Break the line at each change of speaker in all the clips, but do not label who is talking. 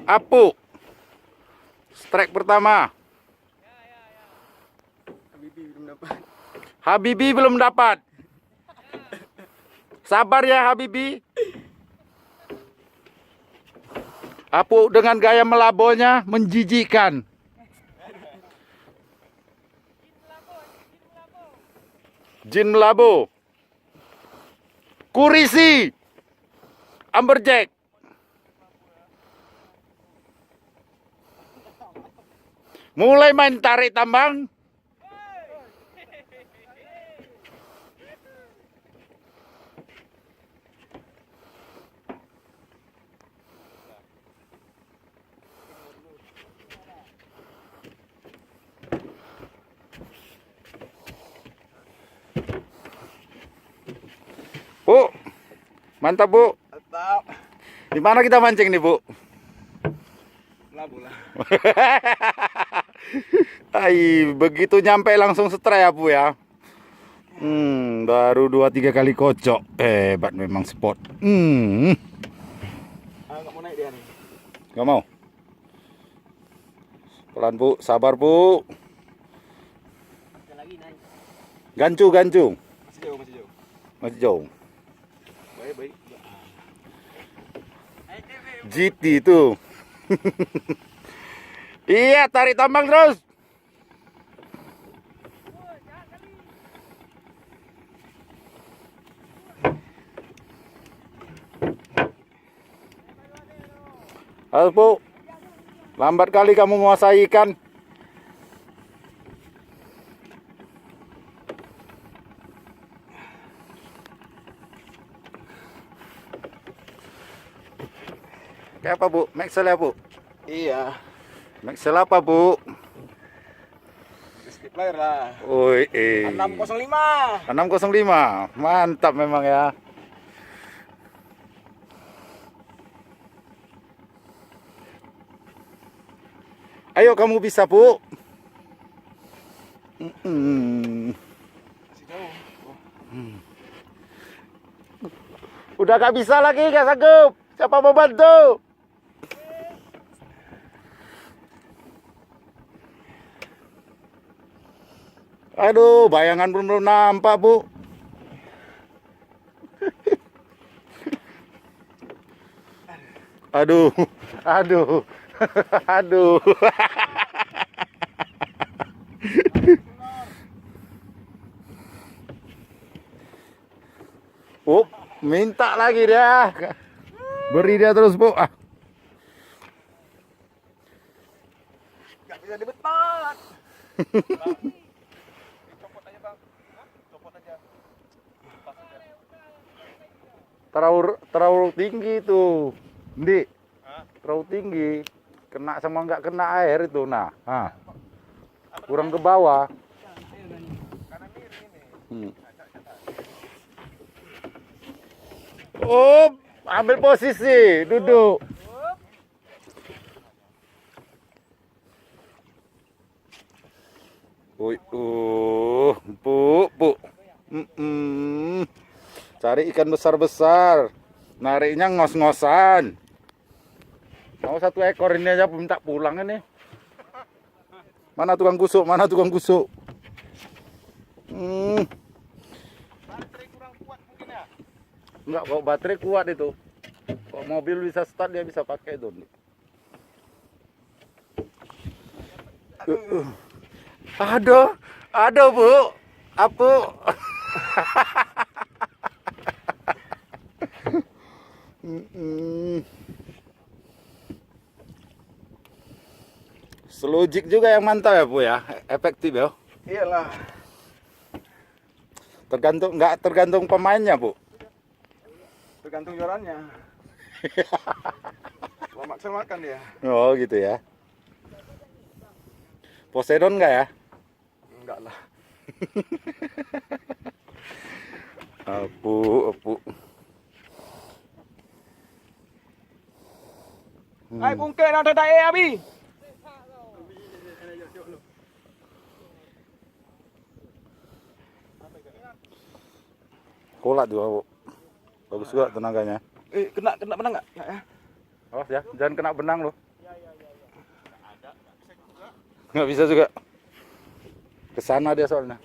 Apuk. Strike pertama. Habibi belum dapat. Sabar ya Habibi. Apuk dengan gaya melabonya menjijikkan. Jin melabo. Kurisi. Amberjack. Mulai main tarik tambang. Bu, mantap Bu.
Mantap.
Di mana kita mancing nih Bu?
Labu lah.
Ai, begitu nyampe langsung strike ya Bu ya. Baru 2-3 kali kocok. Hebat memang spot.
Nggak mau naik dia nih.
Gak mau. Pelan Bu, sabar Bu.
Lagi naik.
Gancu.
Masih jauh.
Masih jauh.
Baik.
GT itu. Iya, tarik tambang terus. Halo Bu, lambat kali kamu menguasai ikan. Kayak apa Bu? Maxel ya Bu?
Iya.
Maxel apa Bu?
Skip player lah.
Oi,
605.
605. Mantap memang ya. Ayo kamu bisa Bu.
Masih jauh.
Udah gak bisa lagi, gak sanggup. Siapa mau bantu? Aduh, bayangan belum nampak Bu. Aduh. Minta lagi dia. Beri dia terus Bu.
Nggak bisa dibetot. Copot aja Bang. Copot aja. Pas aja.
Terlalu tinggi itu. Ndi. Terlalu tinggi. Kena sama nggak kena air itu. Nah. Kurang ke bawah. Ambil posisi, duduk. Bu. Cari ikan besar-besar. Nariknya ngos-ngosan. Mau 1 ekor ini aja minta pulang ini. Mana tukang kusuk?
Baterai kurang kuat mungkin ya.
Enggak, kok baterai kuat itu. Kok mobil bisa start dia bisa pakai itu. Aduh Bu. Apa? Selujik juga yang mantap ya Bu ya, efektif ya.
Iyalah.
Tergantung pemainnya Bu.
Tergantung jorannya. Kalau Maxel makan dia.
Oh gitu ya. Poseidon enggak ya?
Enggak lah.
Apu.
Hai bungke nak ada abi.
Kolak juga Bu. Bagus juga tenaganya.
Kena benang enggak? Ya.
Awas ya, jangan kena benang loh. Nggak bisa juga. Ke sana dia soalnya.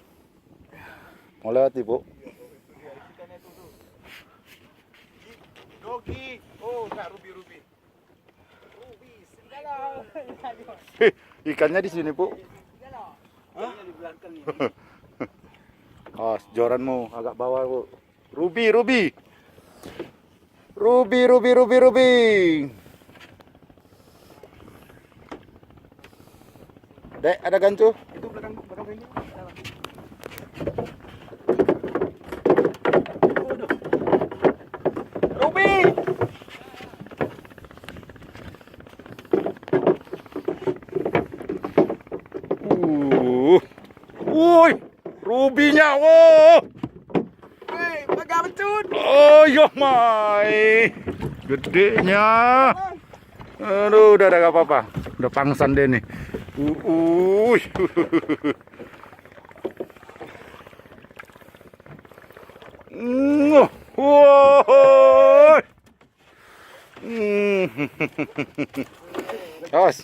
Mau lewat ibu.
Ikannya tuh. Dogi. Oh, enggak rubi.
Ikannya di sini, Bu.
Hah? Di belakang ini.
Oh, joranmu agak bawah, Bu. Rubi. Dek, ada gancu?
Itu belakang ini. Rubi.
Woi, rubinya, wow.
Hei, pakai becut.
Oh, yo mai. Gedenya. Aduh, udah gak apa-apa. Udah pangsan deh nih. Wow. Awas.